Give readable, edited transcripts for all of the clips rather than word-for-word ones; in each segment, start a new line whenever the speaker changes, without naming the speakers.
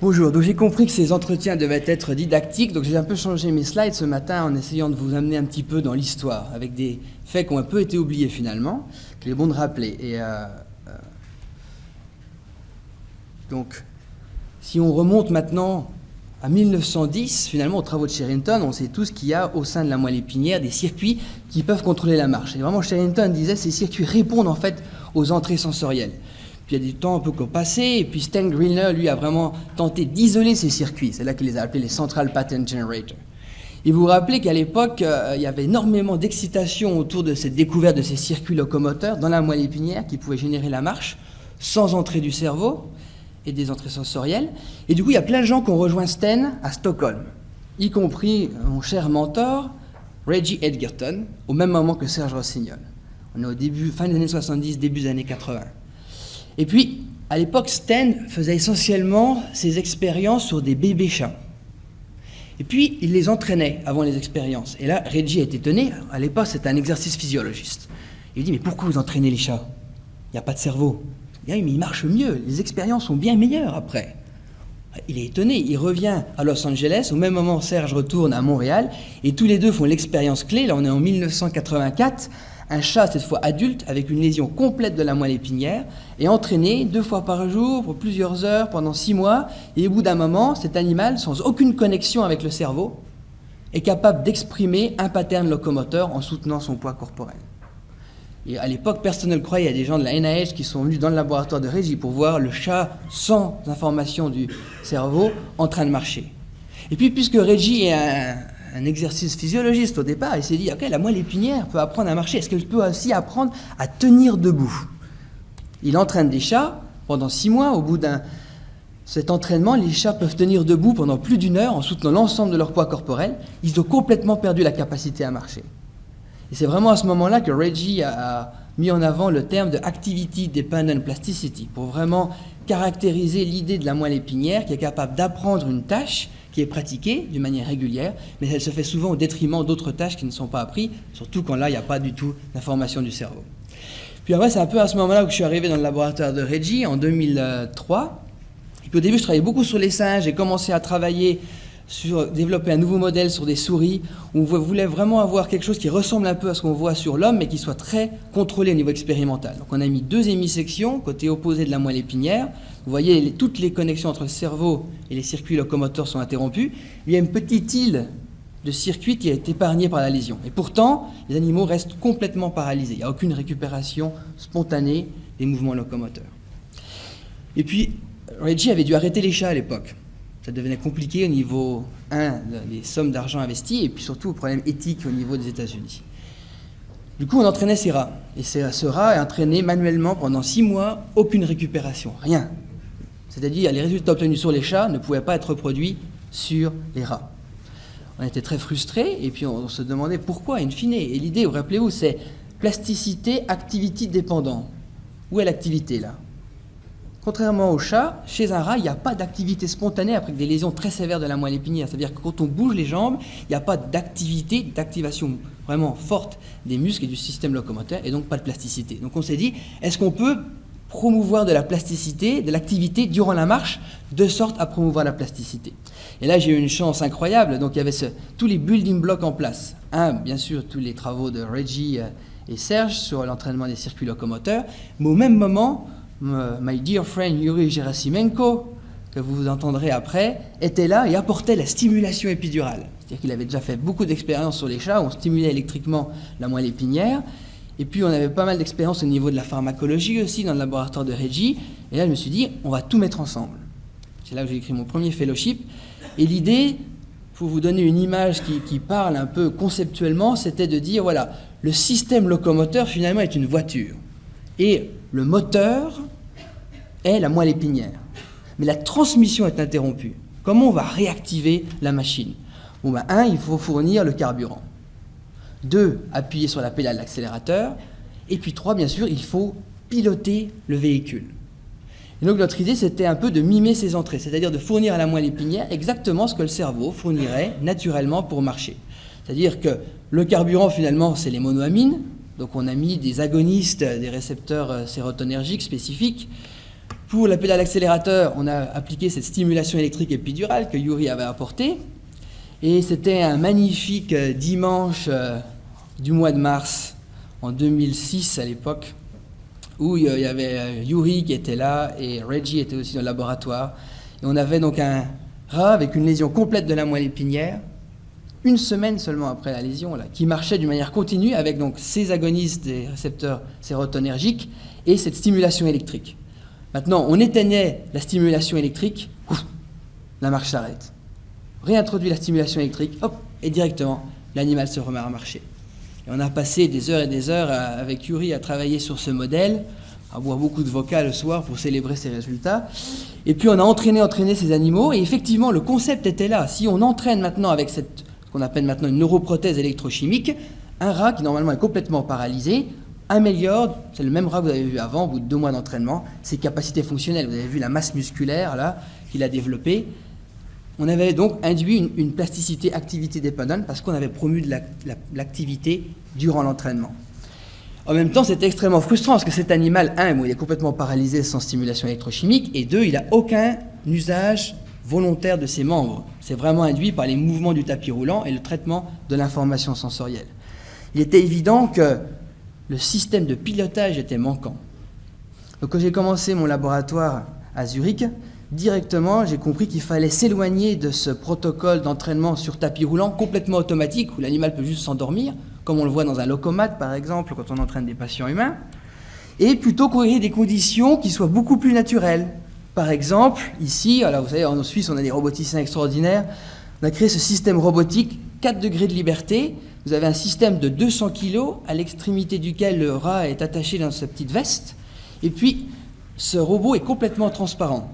Bonjour, donc j'ai compris que ces entretiens devaient être didactiques, donc j'ai un peu changé mes slides ce matin en essayant de vous amener un petit peu dans l'histoire, avec des faits qui ont un peu été oubliés finalement, qu'il est bon de rappeler. Donc, si on remonte maintenant à 1910, finalement aux travaux de Sherrington, on sait tous qu'il y a au sein de la moelle épinière des circuits qui peuvent contrôler la marche. Et vraiment, Sherrington disait que ces circuits répondent en fait aux entrées sensorielles. Puis il y a du temps un peu qui ont passé, et puis Stan Greenler, lui, a vraiment tenté d'isoler ces circuits. C'est là qu'il les a appelés les Central Pattern Generators. Et vous vous rappelez qu'à l'époque, il y avait énormément d'excitation autour de cette découverte de ces circuits locomoteurs dans la moelle épinière qui pouvaient générer la marche sans entrée du cerveau et des entrées sensorielles. Et du coup, il y a plein de gens qui ont rejoint Stan à Stockholm, y compris mon cher mentor, Reggie Edgerton, au même moment que Serge Rossignol. On est au début, fin des années 70, début des années 80. Et puis, à l'époque, Stan faisait essentiellement ses expériences sur des bébés chats. Et puis, il les entraînait avant les expériences. Et là, Reggie est étonné. À l'époque, c'était un exercice physiologiste. Il dit, mais pourquoi vous entraînez les chats? Il n'y a pas de cerveau. Il dit, mais ils marchent mieux. Les expériences sont bien meilleures après. Il est étonné. Il revient à Los Angeles. Au même moment, Serge retourne à Montréal. Et tous les deux font l'expérience clé. Là, on est en 1984. Un chat, cette fois adulte, avec une lésion complète de la moelle épinière, est entraîné 2 fois par jour pour plusieurs heures pendant 6 mois, et au bout d'un moment, cet animal, sans aucune connexion avec le cerveau, est capable d'exprimer un pattern locomoteur en soutenant son poids corporel. Et à l'époque, personne ne le croyait. Il y a des gens de la NIH qui sont venus dans le laboratoire de Reggie pour voir le chat sans information du cerveau en train de marcher. Et puis, puisque Reggie est un exercice physiologiste au départ, il s'est dit, ok, la moelle épinière peut apprendre à marcher, est-ce qu'elle peut aussi apprendre à tenir debout? Il entraîne des chats pendant 6 mois. Au bout de cet entraînement, les chats peuvent tenir debout pendant plus d'1 heure en soutenant l'ensemble de leur poids corporel. Ils ont complètement perdu la capacité à marcher. Et c'est vraiment à ce moment-là que Reggie a mis en avant le terme de Activity Dependent Plasticity, pour vraiment caractériser l'idée de la moelle épinière qui est capable d'apprendre une tâche qui est pratiquée d'une manière régulière, mais elle se fait souvent au détriment d'autres tâches qui ne sont pas apprises, surtout quand là, il n'y a pas du tout d'information du cerveau. Puis après, c'est un peu à ce moment-là que je suis arrivé dans le laboratoire de Reggie, en 2003. Et puis au début, je travaillais beaucoup sur les singes, j'ai commencé à travailler sur développer un nouveau modèle sur des souris, où on voulait vraiment avoir quelque chose qui ressemble un peu à ce qu'on voit sur l'homme, mais qui soit très contrôlé au niveau expérimental. Donc on a mis 2 hémisections, côté opposé de la moelle épinière. Vous voyez, toutes les connexions entre le cerveau et les circuits locomoteurs sont interrompues. Il y a une petite île de circuit qui est épargnée par la lésion. Et pourtant, les animaux restent complètement paralysés. Il n'y a aucune récupération spontanée des mouvements locomoteurs. Et puis, Reggie avait dû arrêter les chats à l'époque. Ça devenait compliqué au niveau, des sommes d'argent investies, et puis surtout au problème éthique au niveau des États-Unis. Du coup, on entraînait ces rats. Et ce rat est entraîné manuellement pendant 6 mois, aucune récupération, rien. C'est-à-dire, les résultats obtenus sur les chats ne pouvaient pas être reproduits sur les rats. On était très frustrés, et puis on se demandait pourquoi, in fine. Et l'idée, rappelez-vous, c'est plasticité, activité dépendant. Où est l'activité, là? Contrairement au chat, chez un rat, il n'y a pas d'activité spontanée après des lésions très sévères de la moelle épinière. C'est-à-dire que quand on bouge les jambes, il n'y a pas d'activation vraiment forte des muscles et du système locomoteur, et donc pas de plasticité. Donc on s'est dit, est-ce qu'on peut promouvoir de la plasticité, de l'activité durant la marche, de sorte à promouvoir la plasticité? Et là, j'ai eu une chance incroyable. Donc il y avait tous les building blocks en place. Bien sûr, tous les travaux de Reggie et Serge sur l'entraînement des circuits locomoteurs, mais au même moment, my dear friend Yuri Gerasimenko, que vous entendrez après, était là et apportait la stimulation épidurale. C'est-à-dire qu'il avait déjà fait beaucoup d'expériences sur les chats, où on stimulait électriquement la moelle épinière. Et puis on avait pas mal d'expériences au niveau de la pharmacologie aussi, dans le laboratoire de Reggie. Et là, je me suis dit, on va tout mettre ensemble. C'est là que j'ai écrit mon premier fellowship. Et l'idée, pour vous donner une image qui parle un peu conceptuellement, c'était de dire, voilà, le système locomoteur finalement est une voiture. Et le moteur est la moelle épinière. Mais la transmission est interrompue. Comment on va réactiver la machine? Bon, il faut fournir le carburant. 2, appuyer sur la pédale d'accélérateur. Et puis 3, bien sûr, il faut piloter le véhicule. Et donc notre idée, c'était un peu de mimer ces entrées, c'est-à-dire de fournir à la moelle épinière exactement ce que le cerveau fournirait naturellement pour marcher. C'est-à-dire que le carburant, finalement, c'est les monoamines. Donc on a mis des agonistes, des récepteurs sérotonergiques spécifiques. Pour la pédale accélérateur, on a appliqué cette stimulation électrique épidurale que Yuri avait apportée. Et c'était un magnifique dimanche du mois de mars, en 2006 à l'époque, où il y avait Yuri qui était là et Reggie était aussi dans le laboratoire. Et on avait donc un rat avec une lésion complète de la moelle épinière, une semaine seulement après la lésion, là, qui marchait d'une manière continue avec donc ces agonistes des récepteurs sérotonergiques et cette stimulation électrique. Maintenant, on éteignait la stimulation électrique, la marche s'arrête. Réintroduit la stimulation électrique, hop, et directement, l'animal se remet à marcher. Et on a passé des heures et des heures avec Yuri à travailler sur ce modèle, à boire beaucoup de vodka le soir pour célébrer ces résultats. Et puis on a entraîné ces animaux, et effectivement, le concept était là. Si on entraîne maintenant avec ce qu'on appelle maintenant une neuroprothèse électrochimique, un rat qui normalement est complètement paralysé, améliore, c'est le même rat que vous avez vu avant, au bout de 2 mois d'entraînement, ses capacités fonctionnelles. Vous avez vu la masse musculaire là qu'il a développée. On avait donc induit une plasticité activité dépendante parce qu'on avait promu de l'activité durant l'entraînement. En même temps, c'était extrêmement frustrant parce que cet animal, il est complètement paralysé sans stimulation électrochimique, et 2, il n'a aucun usage volontaire de ses membres. C'est vraiment induit par les mouvements du tapis roulant et le traitement de l'information sensorielle. Il était évident que le système de pilotage était manquant. Donc quand j'ai commencé mon laboratoire à Zurich, directement, j'ai compris qu'il fallait s'éloigner de ce protocole d'entraînement sur tapis roulant complètement automatique où l'animal peut juste s'endormir, comme on le voit dans un locomate par exemple quand on entraîne des patients humains, et plutôt créer des conditions qui soient beaucoup plus naturelles. Par exemple, ici, alors vous savez, en Suisse, on a des roboticiens extraordinaires, on a créé ce système robotique, 4 degrés de liberté. Vous avez un système de 200 kg à l'extrémité duquel le rat est attaché dans sa petite veste, et puis ce robot est complètement transparent.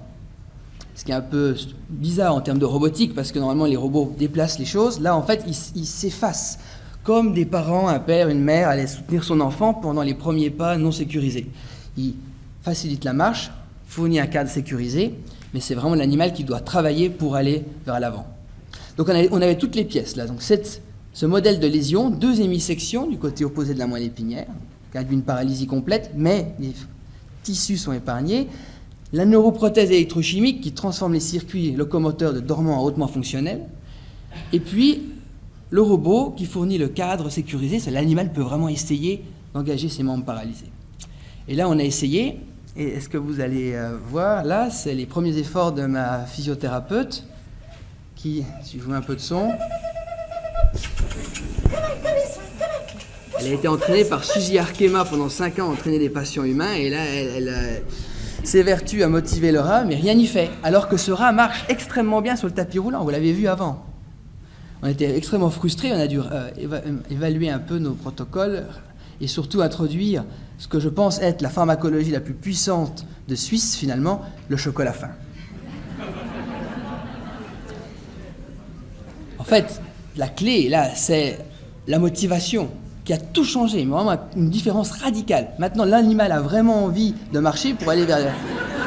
Ce qui est un peu bizarre en termes de robotique, parce que normalement les robots déplacent les choses. Là, en fait, ils s'effacent, comme des parents, un père, une mère, allaient soutenir son enfant pendant les premiers pas non sécurisés. Ils facilitent la marche, fournissent un cadre sécurisé, mais c'est vraiment l'animal qui doit travailler pour aller vers l'avant. Donc on avait toutes les pièces là. Donc ce modèle de lésion, 2 hémisections du côté opposé de la moelle épinière, qui induit une paralysie complète, mais les tissus sont épargnés. La neuroprothèse électrochimique qui transforme les circuits locomoteurs de dormants en hautement fonctionnels. Et puis, le robot qui fournit le cadre sécurisé, c'est l'animal peut vraiment essayer d'engager ses membres paralysés. Et là, on a essayé, et ce que vous allez voir, là, c'est les premiers efforts de ma physiothérapeute, qui, si je vous mets un peu de son, elle a été entraînée par Suzy Arkema pendant 5 ans à entraîner des patients humains, et là, elle s'évertue à motiver le rat, mais rien n'y fait. Alors que ce rat marche extrêmement bien sur le tapis roulant, vous l'avez vu avant. On était extrêmement frustrés, on a dû évaluer un peu nos protocoles et surtout introduire ce que je pense être la pharmacologie la plus puissante de Suisse, finalement, le chocolat fin. En fait, la clé, là, c'est la motivation qui a tout changé, mais vraiment une différence radicale. Maintenant, l'animal a vraiment envie de marcher pour aller vers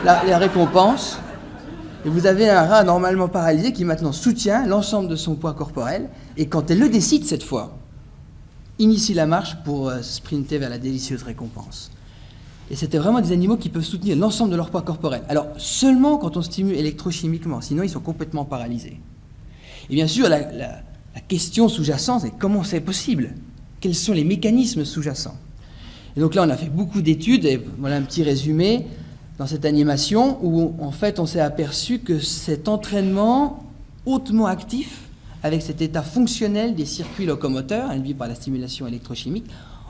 la récompense. Et vous avez un rat normalement paralysé qui maintenant soutient l'ensemble de son poids corporel. Et quand elle le décide cette fois, initie la marche pour sprinter vers la délicieuse récompense. Et c'était vraiment des animaux qui peuvent soutenir l'ensemble de leur poids corporel. Alors, seulement quand on stimule électrochimiquement, sinon ils sont complètement paralysés. Et bien sûr, la question sous-jacente est comment c'est possible ? Quels sont les mécanismes sous-jacents? Et donc là, on a fait beaucoup d'études, et voilà un petit résumé dans cette animation, où en fait on s'est aperçu que cet entraînement hautement actif, avec cet état fonctionnel des circuits locomoteurs, induit par la stimulation électrochimique,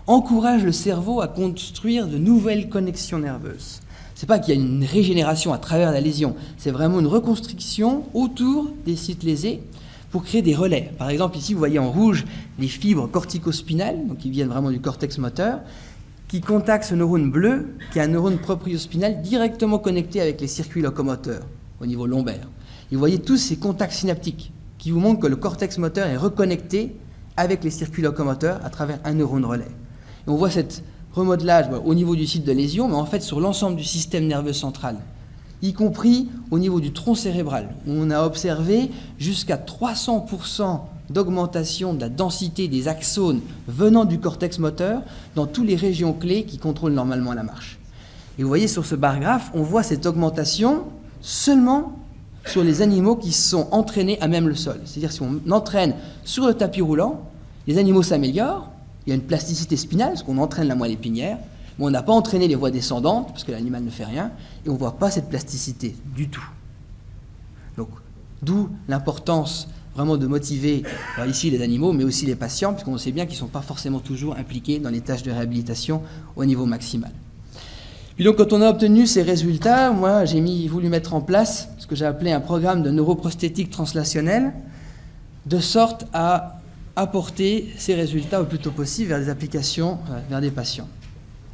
encourage le cerveau à construire de nouvelles connexions nerveuses. C'est pas qu'il y a une régénération à travers la lésion, c'est vraiment une reconstruction autour des sites lésés, pour créer des relais. Par exemple, ici, vous voyez en rouge les fibres corticospinales, donc qui viennent vraiment du cortex moteur, qui contactent ce neurone bleu, qui est un neurone propriospinal directement connecté avec les circuits locomoteurs au niveau lombaire. Et vous voyez tous ces contacts synaptiques qui vous montrent que le cortex moteur est reconnecté avec les circuits locomoteurs à travers un neurone relais. Et on voit cet remodelage au niveau du site de lésion, mais en fait sur l'ensemble du système nerveux central, y compris au niveau du tronc cérébral, où on a observé jusqu'à 300% d'augmentation de la densité des axones venant du cortex moteur dans toutes les régions clés qui contrôlent normalement la marche. Et vous voyez sur ce bar graphe, on voit cette augmentation seulement sur les animaux qui sont entraînés à même le sol. C'est-à-dire si on entraîne sur le tapis roulant, les animaux s'améliorent, il y a une plasticité spinale, parce qu'on entraîne la moelle épinière, mais on n'a pas entraîné les voies descendantes, parce que l'animal ne fait rien, et on ne voit pas cette plasticité du tout. Donc, d'où l'importance vraiment de motiver ici les animaux, mais aussi les patients, puisqu'on sait bien qu'ils ne sont pas forcément toujours impliqués dans les tâches de réhabilitation au niveau maximal. Puis donc, quand on a obtenu ces résultats, moi, j'ai voulu mettre en place ce que j'ai appelé un programme de neuroprosthétique translationnelle, de sorte à apporter ces résultats au plus tôt possible vers des applications, vers des patients.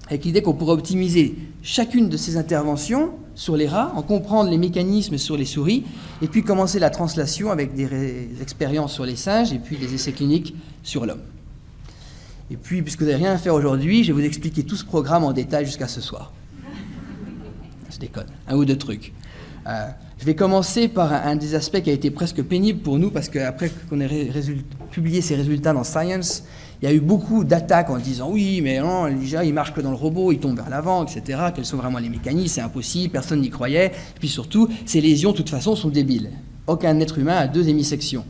Avec l'idée qu'on pourrait optimiser chacune de ces interventions sur les rats, en comprendre les mécanismes sur les souris, et puis commencer la translation avec des expériences sur les singes, et puis des essais cliniques sur l'homme. Et puis, puisque vous n'avez rien à faire aujourd'hui, je vais vous expliquer tout ce programme en détail jusqu'à ce soir. Je déconne, un ou deux trucs. Je vais commencer par un des aspects qui a été presque pénible pour nous, parce qu'après qu'on ait publié ces résultats dans Science, il y a eu beaucoup d'attaques en disant « Oui, mais non, déjà, il marche que dans le robot, il tombe vers l'avant, etc. Quels sont vraiment les mécanismes? C'est impossible, personne n'y croyait. Et puis surtout, ces lésions, de toute façon, sont débiles. Aucun être humain a 2 hémisections. »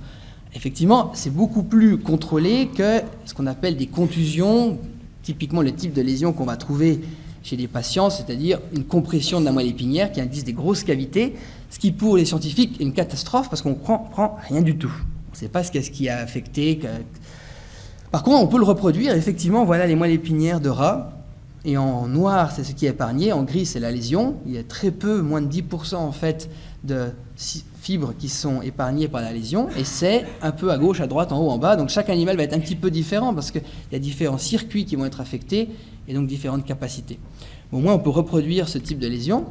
Effectivement, c'est beaucoup plus contrôlé que ce qu'on appelle des contusions, typiquement le type de lésion qu'on va trouver chez les patients, c'est-à-dire une compression de la moelle épinière qui induit des grosses cavités, ce qui pour les scientifiques est une catastrophe parce qu'on ne prend rien du tout. On ne sait pas ce qui a affecté. Par contre, on peut le reproduire. Effectivement, voilà les moelles épinières de rat. Et en noir, c'est ce qui est épargné. En gris, c'est la lésion. Il y a très peu, moins de 10% en fait, de fibres qui sont épargnées par la lésion. Et c'est un peu à gauche, à droite, en haut, en bas. Donc chaque animal va être un petit peu différent parce qu'il y a différents circuits qui vont être affectés et donc différentes capacités. Au moins, on peut reproduire ce type de lésion.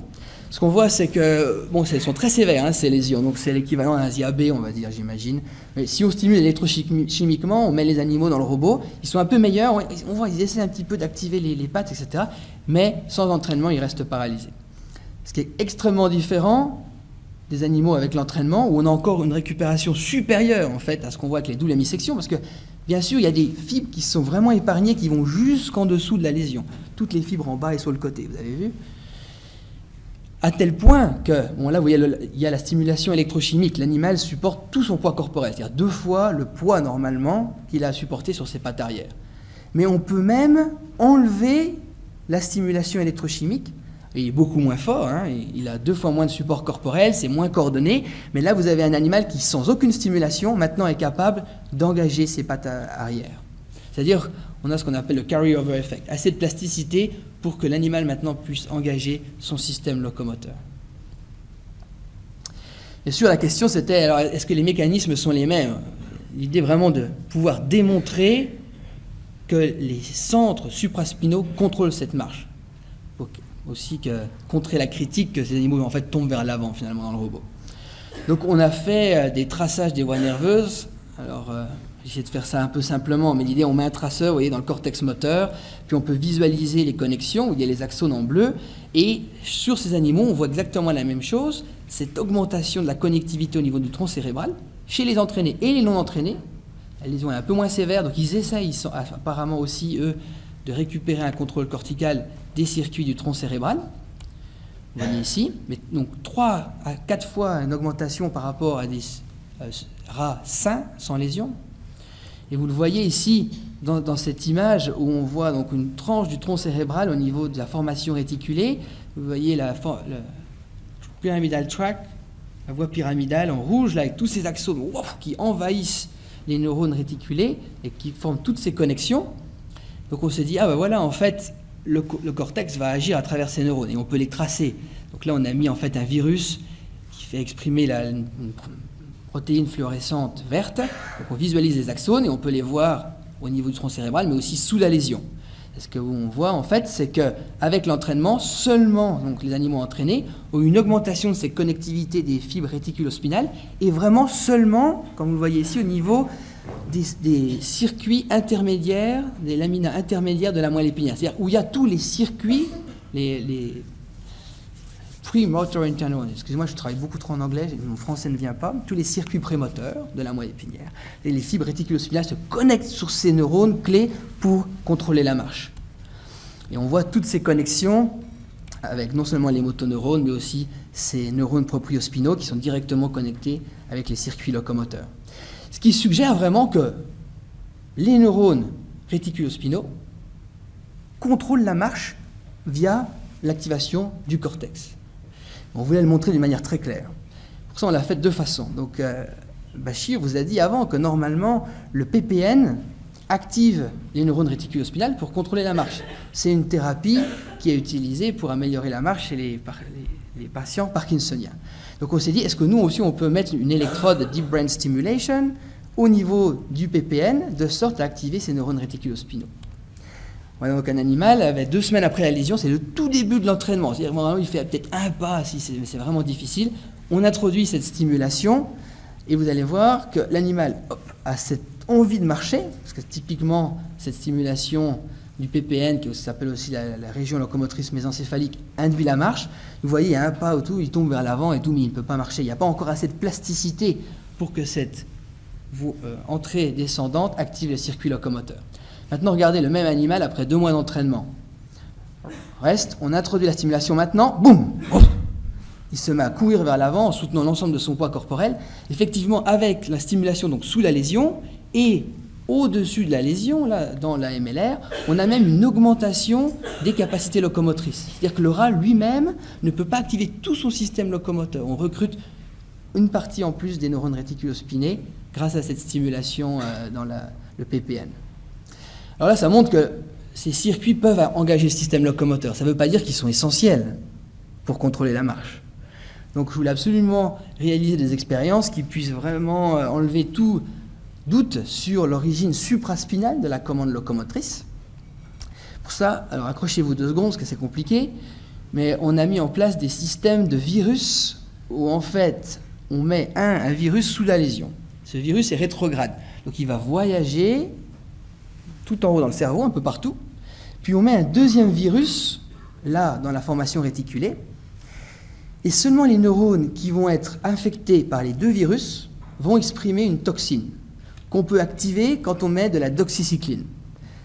Ce qu'on voit, c'est que, bon, elles sont très sévères, hein, ces lésions, donc c'est l'équivalent d'un ZAB, on va dire, j'imagine. Mais si on stimule électrochimiquement, on met les animaux dans le robot, ils sont un peu meilleurs, on voit, ils essaient un petit peu d'activer les pattes, etc. Mais sans entraînement, ils restent paralysés. Ce qui est extrêmement différent des animaux avec l'entraînement, où on a encore une récupération supérieure, en fait, à ce qu'on voit avec les doubles hémissections, parce que, bien sûr, il y a des fibres qui sont vraiment épargnées, qui vont jusqu'en dessous de la lésion. Toutes les fibres en bas et sur le côté, vous avez vu ? À tel point que, bon là vous voyez, il y a la stimulation électrochimique, l'animal supporte tout son poids corporel, c'est-à-dire 2 fois le poids normalement qu'il a à supporter sur ses pattes arrière. Mais on peut même enlever la stimulation électrochimique, il est beaucoup moins fort, hein, il a 2 fois moins de support corporel, c'est moins coordonné, mais là vous avez un animal qui sans aucune stimulation maintenant est capable d'engager ses pattes arrière. C'est-à-dire, on a ce qu'on appelle le carry-over effect, assez de plasticité pour que l'animal maintenant puisse engager son système locomoteur. Bien sûr, la question c'était, alors, est-ce que les mécanismes sont les mêmes? L'idée vraiment de pouvoir démontrer que les centres supraspinaux contrôlent cette marche. Aussi que contrer la critique que ces animaux en fait tombent vers l'avant finalement dans le robot. Donc on a fait des traçages des voies nerveuses. Alors j'essaie de faire ça un peu simplement, mais l'idée, on met un traceur, vous voyez, dans le cortex moteur, puis on peut visualiser les connexions, où il y a les axones en bleu, et sur ces animaux, on voit exactement la même chose, cette augmentation de la connectivité au niveau du tronc cérébral, chez les entraînés et les non entraînés. La lésion est un peu moins sévère, donc ils essayent, ils sont apparemment aussi, eux, de récupérer un contrôle cortical des circuits du tronc cérébral. Vous voyez ici, mais donc 3 à 4 fois une augmentation par rapport à des rats sains, sans lésion. Et vous le voyez ici, dans cette image, où on voit donc une tranche du tronc cérébral au niveau de la formation réticulée. Vous voyez le pyramidal tract, la voie pyramidale en rouge, là, avec tous ces axones qui envahissent les neurones réticulés et qui forment toutes ces connexions. Donc on se dit, ah ben voilà, en fait, le cortex va agir à travers ces neurones et on peut les tracer. Donc là, on a mis en fait un virus qui fait exprimer une protéine fluorescente verte. Donc on visualise les axones et on peut les voir au niveau du tronc cérébral, mais aussi sous la lésion. Et ce qu'on voit en fait, c'est qu'avec l'entraînement, seulement donc les animaux entraînés ont une augmentation de ces connectivités des fibres réticulospinales et vraiment seulement, comme vous le voyez ici, au niveau des circuits intermédiaires, des laminas intermédiaires de la moelle épinière. C'est-à-dire où il y a tous les circuits, les premotor internal, excusez-moi, je travaille beaucoup trop en anglais, mon français ne vient pas, tous les circuits prémoteurs de la moelle épinière. Et les fibres réticulospinales se connectent sur ces neurones clés pour contrôler la marche. Et on voit toutes ces connexions avec non seulement les motoneurones, mais aussi ces neurones propriospinaux qui sont directement connectés avec les circuits locomoteurs. Ce qui suggère vraiment que les neurones réticulospinaux contrôlent la marche via l'activation du cortex. On voulait le montrer d'une manière très claire. Pour ça, on l'a fait de deux façons. Donc, Bachir vous a dit avant que normalement, le PPN active les neurones réticulospinales pour contrôler la marche. C'est une thérapie qui est utilisée pour améliorer la marche chez les patients parkinsoniens. Donc on s'est dit, est-ce que nous aussi on peut mettre une électrode Deep Brain Stimulation au niveau du PPN de sorte à activer ces neurones réticulospinaux. Voilà, donc un animal, avait 2 semaines après la lésion, c'est le tout début de l'entraînement. C'est-à-dire vraiment, il fait peut-être un pas, si c'est vraiment difficile. On introduit cette stimulation et vous allez voir que l'animal a cette envie de marcher, parce que typiquement, cette stimulation du PPN, qui s'appelle aussi la région locomotrice mésencéphalique, induit la marche. Vous voyez, il y a un pas ou tout, il tombe vers l'avant et tout, mais il ne peut pas marcher. Il n'y a pas encore assez de plasticité pour que cette entrée descendante active le circuit locomoteur. Maintenant, regardez le même animal après 2 mois d'entraînement. Reste, on introduit la stimulation maintenant, boum, il se met à courir vers l'avant en soutenant l'ensemble de son poids corporel. Effectivement, avec la stimulation donc sous la lésion et au-dessus de la lésion, là, dans la MLR, on a même une augmentation des capacités locomotrices. C'est-à-dire que le rat lui-même ne peut pas activer tout son système locomoteur. On recrute une partie en plus des neurones réticulospinés grâce à cette stimulation dans le PPN. Alors là, ça montre que ces circuits peuvent engager le système locomoteur. Ça ne veut pas dire qu'ils sont essentiels pour contrôler la marche. Donc je voulais absolument réaliser des expériences qui puissent vraiment enlever tout doute sur l'origine supraspinale de la commande locomotrice. Pour ça, alors accrochez-vous 2 secondes parce que c'est compliqué, mais on a mis en place des systèmes de virus où en fait on met un virus sous la lésion. Ce virus est rétrograde, donc il va voyager tout en haut dans le cerveau, un peu partout, puis on met un deuxième virus là dans la formation réticulée, et seulement les neurones qui vont être infectés par les 2 virus vont exprimer une toxine qu'on peut activer quand on met de la doxycycline.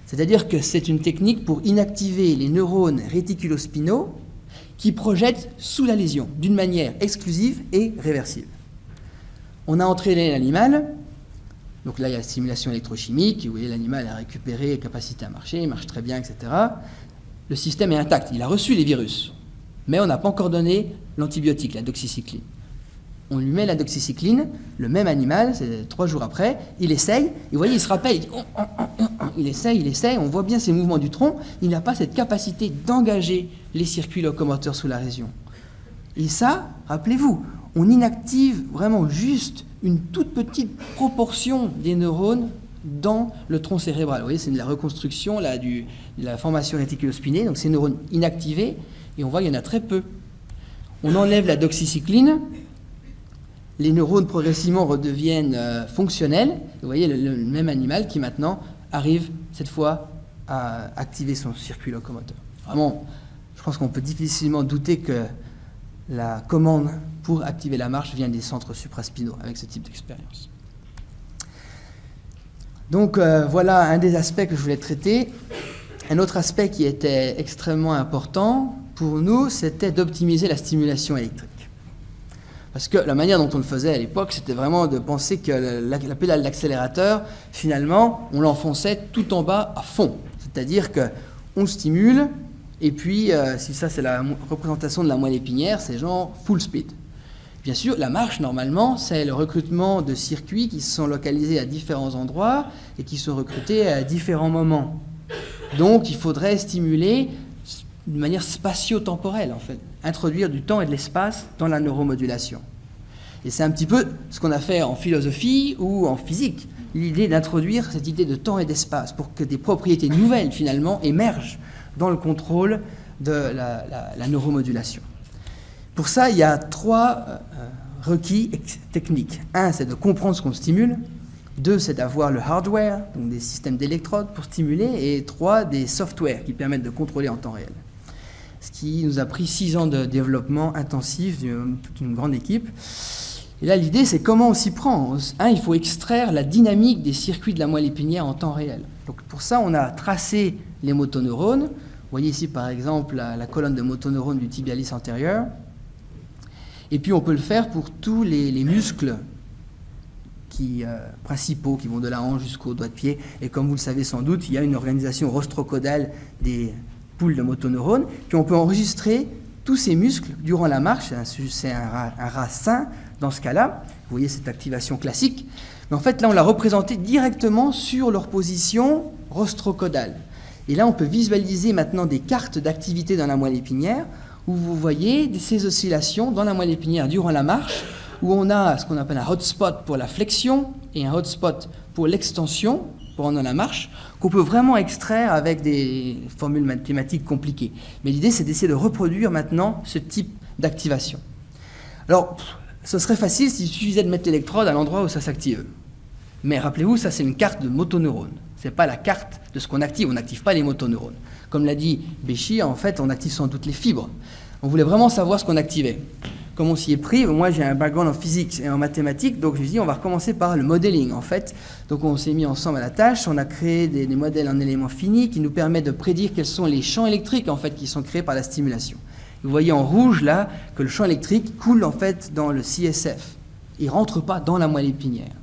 C'est-à-dire que c'est une technique pour inactiver les neurones réticulospinaux qui projettent sous la lésion, d'une manière exclusive et réversible. On a entraîné l'animal, donc là il y a la stimulation électrochimique, vous voyez l'animal a récupéré la capacité à marcher, il marche très bien, etc. Le système est intact, il a reçu les virus, mais on n'a pas encore donné l'antibiotique, la doxycycline. On lui met la doxycycline, le même animal, c'est 3 jours après, il essaye, et vous voyez, il se rappelle, il essaye, on voit bien ses mouvements du tronc, il n'a pas cette capacité d'engager les circuits locomoteurs sous la région. Et ça, rappelez-vous, on inactive vraiment juste une toute petite proportion des neurones dans le tronc cérébral. Vous voyez, c'est de la reconstruction là, de la formation réticulospinée, donc ces neurones inactivés, et on voit qu'il y en a très peu. On enlève la doxycycline, les neurones progressivement redeviennent fonctionnels. Vous voyez le même animal qui maintenant arrive cette fois à activer son circuit locomoteur. Vraiment, je pense qu'on peut difficilement douter que la commande pour activer la marche vient des centres supraspinaux avec ce type d'expérience. Donc voilà un des aspects que je voulais traiter. Un autre aspect qui était extrêmement important pour nous, c'était d'optimiser la stimulation électrique. Parce que la manière dont on le faisait à l'époque, c'était vraiment de penser que la pédale d'accélérateur, finalement, on l'enfonçait tout en bas à fond. C'est-à-dire qu'on stimule, et puis, si ça c'est la représentation de la moelle épinière, c'est genre full speed. Bien sûr, la marche, normalement, c'est le recrutement de circuits qui sont localisés à différents endroits et qui sont recrutés à différents moments. Donc, il faudrait stimuler d'une manière spatio-temporelle, en fait, introduire du temps et de l'espace dans la neuromodulation. Et c'est un petit peu ce qu'on a fait en philosophie ou en physique, l'idée d'introduire cette idée de temps et d'espace pour que des propriétés nouvelles, finalement, émergent dans le contrôle de la neuromodulation. Pour ça, il y a 3 requis techniques. 1, c'est de comprendre ce qu'on stimule. 2, c'est d'avoir le hardware, donc des systèmes d'électrodes pour stimuler. Et 3, des softwares qui permettent de contrôler en temps réel. Ce qui nous a pris 6 ans de développement intensif, toute une grande équipe. Et là, l'idée, c'est comment on s'y prend. 1, il faut extraire la dynamique des circuits de la moelle épinière en temps réel. Donc, pour ça, on a tracé les motoneurones. Vous voyez ici par exemple la colonne de motoneurones du tibialis antérieur. Et puis on peut le faire pour tous les muscles principaux qui vont de la hanche jusqu'au doigt de pied. Et comme vous le savez sans doute, il y a une organisation rostrocaudale des poules de motoneurones. Puis on peut enregistrer tous ces muscles durant la marche. C'est un rat sain dans ce cas-là. Vous voyez cette activation classique. Mais en fait, là, on l'a représenté directement sur leur position rostrocaudale. Et là, on peut visualiser maintenant des cartes d'activité dans la moelle épinière où vous voyez ces oscillations dans la moelle épinière durant la marche, où on a ce qu'on appelle un hotspot pour la flexion et un hotspot pour l'extension pendant la marche, qu'on peut vraiment extraire avec des formules mathématiques compliquées. Mais l'idée, c'est d'essayer de reproduire maintenant ce type d'activation. Alors, ce serait facile s'il suffisait de mettre l'électrode à l'endroit où ça s'active. Mais rappelez-vous, ça c'est une carte de motoneurones. Ce n'est pas la carte de ce qu'on active, on n'active pas les motoneurones. Comme l'a dit Béchi, en fait, on active sans doute les fibres. On voulait vraiment savoir ce qu'on activait. Comme on s'y est pris, moi j'ai un background en physique et en mathématiques, donc je me suis dit on va recommencer par le modeling en fait. Donc on s'est mis ensemble à la tâche, on a créé des modèles en éléments finis qui nous permettent de prédire quels sont les champs électriques en fait qui sont créés par la stimulation. Vous voyez en rouge là que le champ électrique coule en fait dans le CSF. Il ne rentre pas dans la moelle épinière.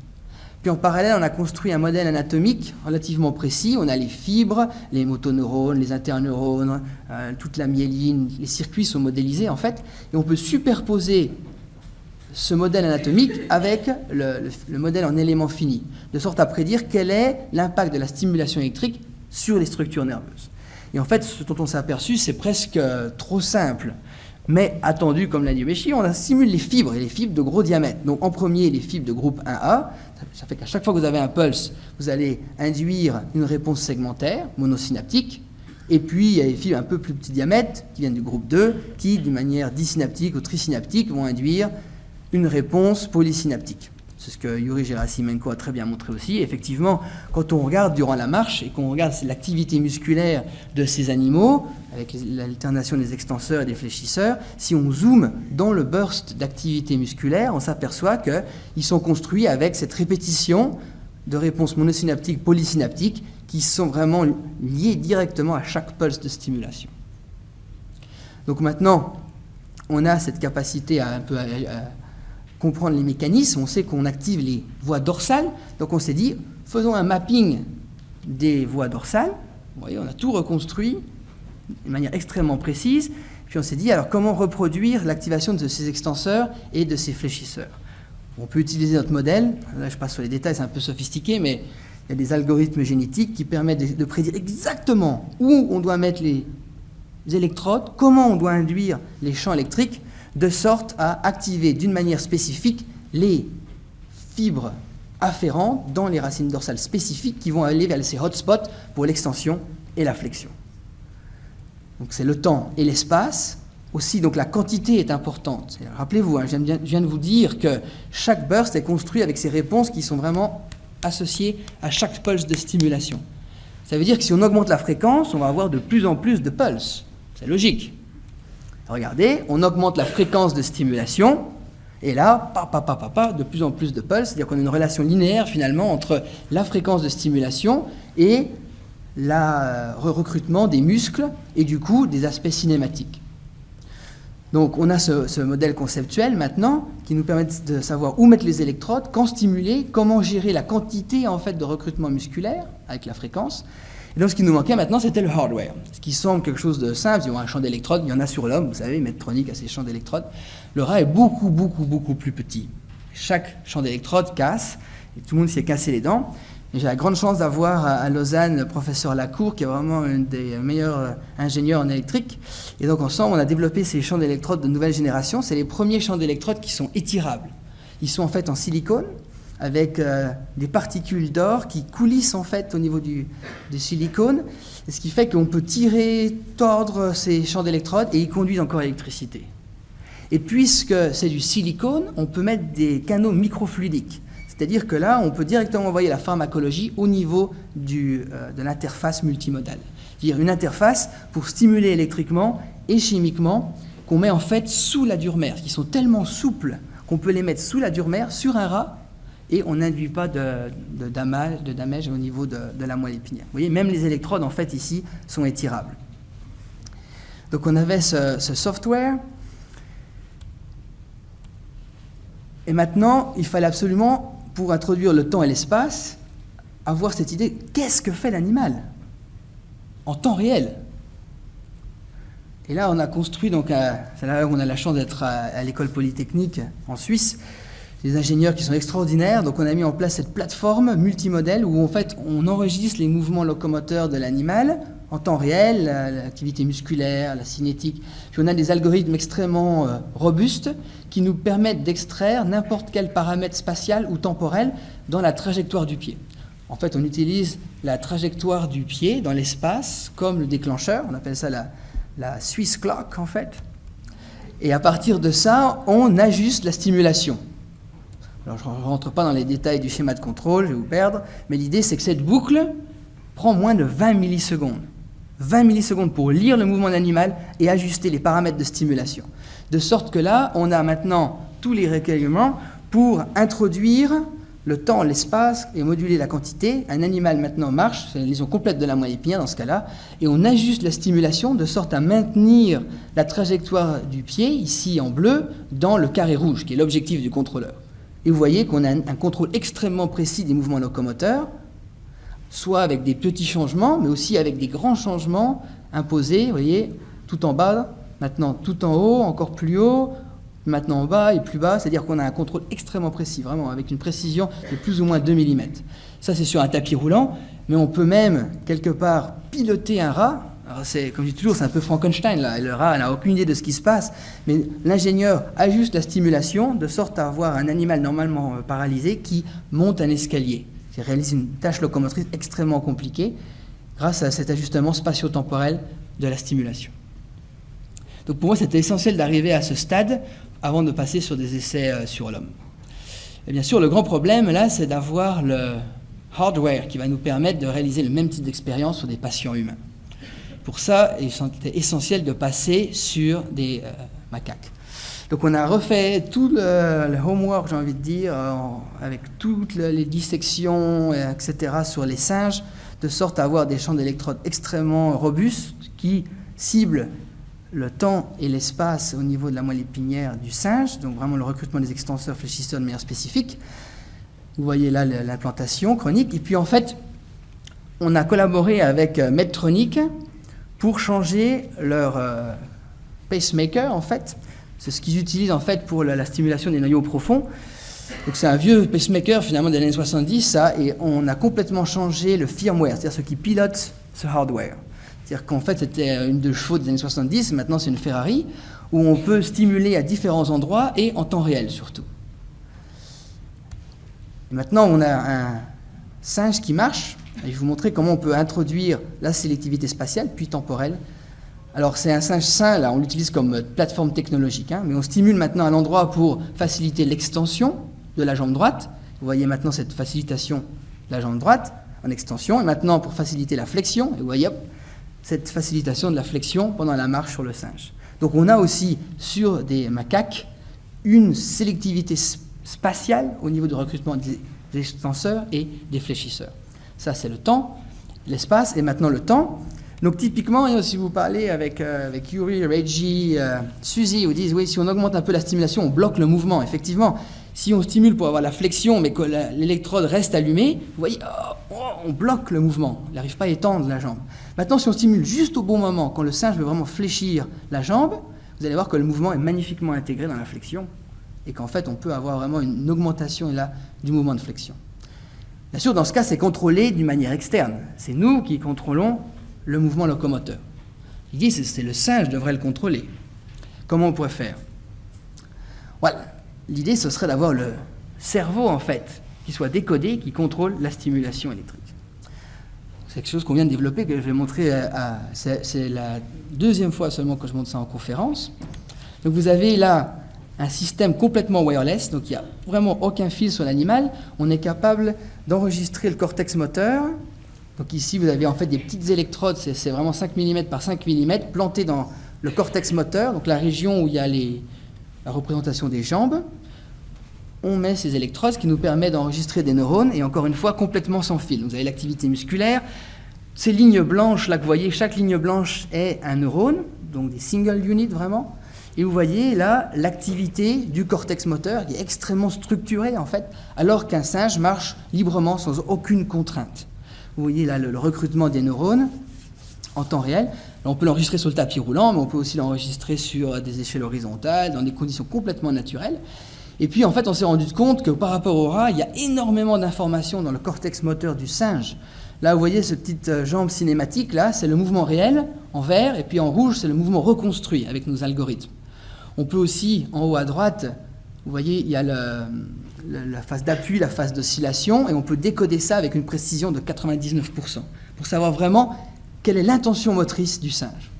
Puis en parallèle, on a construit un modèle anatomique relativement précis. On a les fibres, les motoneurones, les interneurones, toute la myéline, les circuits sont modélisés en fait. Et on peut superposer ce modèle anatomique avec le modèle en éléments finis, de sorte à prédire quel est l'impact de la stimulation électrique sur les structures nerveuses. Et en fait, ce dont on s'est aperçu, c'est presque trop simple. Mais attendu, comme l'a dit Béchi, on simule les fibres, et les fibres de gros diamètre. Donc en premier, les fibres de groupe 1A. Ça fait qu'à chaque fois que vous avez un pulse, vous allez induire une réponse segmentaire, monosynaptique. Et puis, il y a les fibres un peu plus petit diamètre, qui viennent du groupe 2, qui, d'une manière disynaptique ou trisynaptique, vont induire une réponse polysynaptique. C'est ce que Yuri Gerasimenko a très bien montré aussi. Effectivement, quand on regarde durant la marche et qu'on regarde l'activité musculaire de ces animaux, avec l'alternation des extenseurs et des fléchisseurs, si on zoome dans le burst d'activité musculaire, on s'aperçoit qu'ils sont construits avec cette répétition de réponses monosynaptiques, polysynaptiques, qui sont vraiment liées directement à chaque pulse de stimulation. Donc maintenant, on a cette capacité à comprendre les mécanismes, on sait qu'on active les voies dorsales, donc on s'est dit, faisons un mapping des voies dorsales. Vous voyez, on a tout reconstruit de manière extrêmement précise, puis on s'est dit, alors comment reproduire l'activation de ces extenseurs et de ces fléchisseurs? On peut utiliser notre modèle, là je passe sur les détails, c'est un peu sophistiqué, mais il y a des algorithmes génétiques qui permettent de prédire exactement où on doit mettre les électrodes, comment on doit induire les champs électriques, de sorte à activer d'une manière spécifique les fibres afférentes dans les racines dorsales spécifiques qui vont aller vers ces hotspots pour l'extension et la flexion. Donc c'est le temps et l'espace. Aussi, donc la quantité est importante. Rappelez-vous, je viens de vous dire que chaque burst est construit avec ces réponses qui sont vraiment associées à chaque pulse de stimulation. Ça veut dire que si on augmente la fréquence, on va avoir de plus en plus de pulses. C'est logique. Regardez, on augmente la fréquence de stimulation, et là, de plus en plus de pulses, c'est-à-dire qu'on a une relation linéaire finalement entre la fréquence de stimulation et le recrutement des muscles et du coup des aspects cinématiques. Donc on a ce modèle conceptuel maintenant qui nous permet de savoir où mettre les électrodes, quand stimuler, comment gérer la quantité en fait de recrutement musculaire avec la fréquence. Et donc ce qui nous manquait maintenant, c'était le hardware. Ce qui semble quelque chose de simple, ils ont un champ d'électrodes, il y en a sur l'homme, vous savez, Medtronic a ses champs d'électrodes. Le rat est beaucoup plus petit. Chaque champ d'électrodes casse, et tout le monde s'y est cassé les dents. Et j'ai la grande chance d'avoir à Lausanne le professeur Lacour, qui est vraiment un des meilleurs ingénieurs en électrique. Et donc ensemble, on a développé ces champs d'électrodes de nouvelle génération. C'est les premiers champs d'électrodes qui sont étirables. Ils sont en fait en silicone, avec des particules d'or qui coulissent en fait au niveau du silicone, et ce qui fait qu'on peut tirer, tordre ces champs d'électrodes et ils conduisent encore l'électricité. Et puisque c'est du silicone, on peut mettre des canaux microfluidiques, c'est-à-dire que là, on peut directement envoyer la pharmacologie au niveau de l'interface multimodale. C'est-à-dire une interface pour stimuler électriquement et chimiquement qu'on met en fait sous la dure-mère, qui sont tellement souples qu'on peut les mettre sous la dure-mère, sur un rat, et on n'induit pas de damage au niveau de la moelle épinière. Vous voyez, même les électrodes, en fait, ici, sont étirables. Donc on avait ce software. Et maintenant, il fallait absolument, pour introduire le temps et l'espace, avoir cette idée, qu'est-ce que fait l'animal en temps réel? Et là, on a construit, c'est là où on a la chance d'être à l'école polytechnique en Suisse, des ingénieurs qui sont extraordinaires. Donc on a mis en place cette plateforme multimodèle où en fait on enregistre les mouvements locomoteurs de l'animal en temps réel, l'activité musculaire, la cinétique. Puis on a des algorithmes extrêmement robustes qui nous permettent d'extraire n'importe quel paramètre spatial ou temporel dans la trajectoire du pied. En fait, on utilise la trajectoire du pied dans l'espace comme le déclencheur. On appelle ça la Swiss clock en fait. Et à partir de ça, on ajuste la stimulation. Alors, je ne rentre pas dans les détails du schéma de contrôle, je vais vous perdre, mais l'idée, c'est que cette boucle prend moins de 20 millisecondes. 20 millisecondes pour lire le mouvement de l'animal et ajuster les paramètres de stimulation. De sorte que là, on a maintenant tous les recueillements pour introduire le temps, l'espace et moduler la quantité. Un animal maintenant marche, c'est la liaison complète de la moelle épinière dans ce cas-là, et on ajuste la stimulation de sorte à maintenir la trajectoire du pied, ici en bleu, dans le carré rouge, qui est l'objectif du contrôleur. Et vous voyez qu'on a un contrôle extrêmement précis des mouvements locomoteurs, soit avec des petits changements, mais aussi avec des grands changements imposés, vous voyez, tout en bas, maintenant tout en haut, encore plus haut, maintenant en bas et plus bas, c'est-à-dire qu'on a un contrôle extrêmement précis, vraiment, avec une précision de plus ou moins 2 mm. Ça, c'est sur un tapis roulant, mais on peut même, quelque part, piloter un rat. Alors comme je dis toujours, c'est un peu Frankenstein, là. Le rat n'a aucune idée de ce qui se passe, mais l'ingénieur ajuste la stimulation de sorte à avoir un animal normalement paralysé qui monte un escalier, qui réalise une tâche locomotrice extrêmement compliquée grâce à cet ajustement spatio-temporel de la stimulation. Donc pour moi, c'était essentiel d'arriver à ce stade avant de passer sur des essais sur l'homme. Et bien sûr, le grand problème, là, c'est d'avoir le hardware qui va nous permettre de réaliser le même type d'expérience sur des patients humains. Pour ça, il était essentiel de passer sur des macaques. Donc on a refait tout le homework, j'ai envie de dire, avec toutes les dissections, etc., sur les singes, de sorte à avoir des champs d'électrodes extrêmement robustes qui ciblent le temps et l'espace au niveau de la moelle épinière du singe, donc vraiment le recrutement des extenseurs fléchisseurs de manière spécifique. Vous voyez là l'implantation chronique. Et puis en fait, on a collaboré avec Medtronic pour changer leur pacemaker, en fait. C'est ce qu'ils utilisent en fait pour la stimulation des noyaux profonds. Donc c'est un vieux pacemaker finalement des années 70, ça, et on a complètement changé le firmware, c'est-à-dire ce qui pilote ce hardware. C'est-à-dire qu'en fait c'était une de chevaux des années 70, maintenant c'est une Ferrari, où on peut stimuler à différents endroits et en temps réel surtout. Et maintenant on a un singe qui marche, et je vais vous montrer comment on peut introduire la sélectivité spatiale puis temporelle. Alors c'est un singe sain, là on l'utilise comme plateforme technologique, mais on stimule maintenant à l'endroit pour faciliter l'extension de la jambe droite. Vous voyez maintenant cette facilitation de la jambe droite en extension, et maintenant pour faciliter la flexion, et vous voyez hop, cette facilitation de la flexion pendant la marche sur le singe. Donc on a aussi sur des macaques une sélectivité spatiale au niveau du recrutement des extenseurs et des fléchisseurs. Ça c'est le temps, l'espace, et maintenant le temps. Donc typiquement, si vous parlez avec Yuri, Reggie, Suzy, vous disent oui, si on augmente un peu la stimulation, on bloque le mouvement. Effectivement, si on stimule pour avoir la flexion, mais que l'électrode reste allumée, vous voyez, on bloque le mouvement. Il n'arrive pas à étendre la jambe. Maintenant, si on stimule juste au bon moment, quand le singe veut vraiment fléchir la jambe, vous allez voir que le mouvement est magnifiquement intégré dans la flexion et qu'en fait, on peut avoir vraiment une augmentation là, du mouvement de flexion. Bien sûr, dans ce cas, c'est contrôlé d'une manière externe. C'est nous qui contrôlons le mouvement locomoteur. Il dit que c'est le singe qui devrait le contrôler. Comment on pourrait faire? Voilà. L'idée, ce serait d'avoir le cerveau, en fait, qui soit décodé, qui contrôle la stimulation électrique. C'est quelque chose qu'on vient de développer, que je vais montrer c'est la deuxième fois seulement que je montre ça en conférence. Donc vous avez là un système complètement wireless, donc il n'y a vraiment aucun fil sur l'animal. On est capable d'enregistrer le cortex moteur. Donc ici, vous avez en fait des petites électrodes, c'est vraiment 5 mm par 5 mm, plantées dans le cortex moteur, donc la région où il y a la représentation des jambes. On met ces électrodes, ce qui nous permet d'enregistrer des neurones, et encore une fois, complètement sans fil. Vous avez l'activité musculaire. Ces lignes blanches, là que vous voyez, chaque ligne blanche est un neurone donc des single units vraiment. Et vous voyez là l'activité du cortex moteur qui est extrêmement structurée en fait, alors qu'un singe marche librement sans aucune contrainte. Vous voyez là le recrutement des neurones en temps réel. Là, on peut l'enregistrer sur le tapis roulant, mais on peut aussi l'enregistrer sur des échelles horizontales, dans des conditions complètement naturelles. Et puis en fait, on s'est rendu compte que par rapport au rat, il y a énormément d'informations dans le cortex moteur du singe. Là, vous voyez cette petite jambe cinématique, là, c'est le mouvement réel en vert, et puis en rouge, c'est le mouvement reconstruit avec nos algorithmes. On peut aussi, en haut à droite, vous voyez, il y a la phase d'appui, la phase d'oscillation, et on peut décoder ça avec une précision de 99%, pour savoir vraiment quelle est l'intention motrice du singe.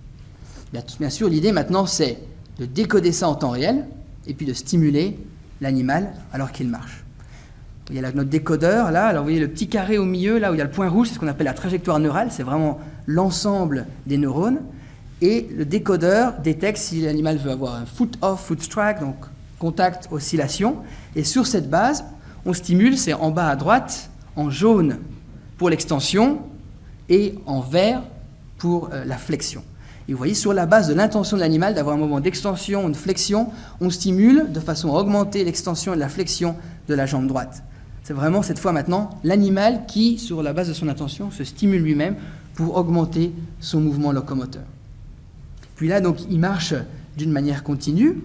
Bien sûr, l'idée maintenant, c'est de décoder ça en temps réel, et puis de stimuler l'animal alors qu'il marche. Il y a notre décodeur, là, alors vous voyez le petit carré au milieu, là où il y a le point rouge, c'est ce qu'on appelle la trajectoire neurale, c'est vraiment l'ensemble des neurones. Et le décodeur détecte si l'animal veut avoir un foot off, foot strike, donc contact, oscillation. Et sur cette base, on stimule, c'est en bas à droite, en jaune pour l'extension et en vert pour la flexion. Et vous voyez, sur la base de l'intention de l'animal d'avoir un mouvement d'extension ou de flexion, on stimule de façon à augmenter l'extension et la flexion de la jambe droite. C'est vraiment cette fois maintenant l'animal qui, sur la base de son intention, se stimule lui-même pour augmenter son mouvement locomoteur. Puis là, donc, il marche d'une manière continue.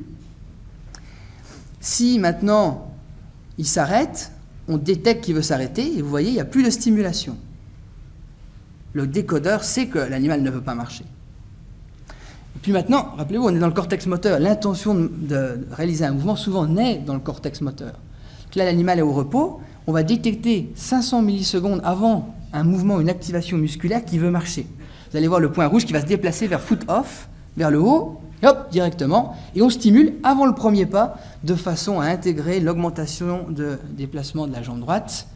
Si maintenant il s'arrête, on détecte qu'il veut s'arrêter, et vous voyez, il n'y a plus de stimulation. Le décodeur sait que l'animal ne veut pas marcher. Et puis maintenant, rappelez-vous, on est dans le cortex moteur. L'intention de réaliser un mouvement souvent naît dans le cortex moteur. Donc là, l'animal est au repos. On va détecter 500 millisecondes avant un mouvement, une activation musculaire qui veut marcher. Vous allez voir le point rouge qui va se déplacer vers foot off, vers le haut, et hop, directement. Et on stimule avant le premier pas, de façon à intégrer l'augmentation de déplacement de la jambe droite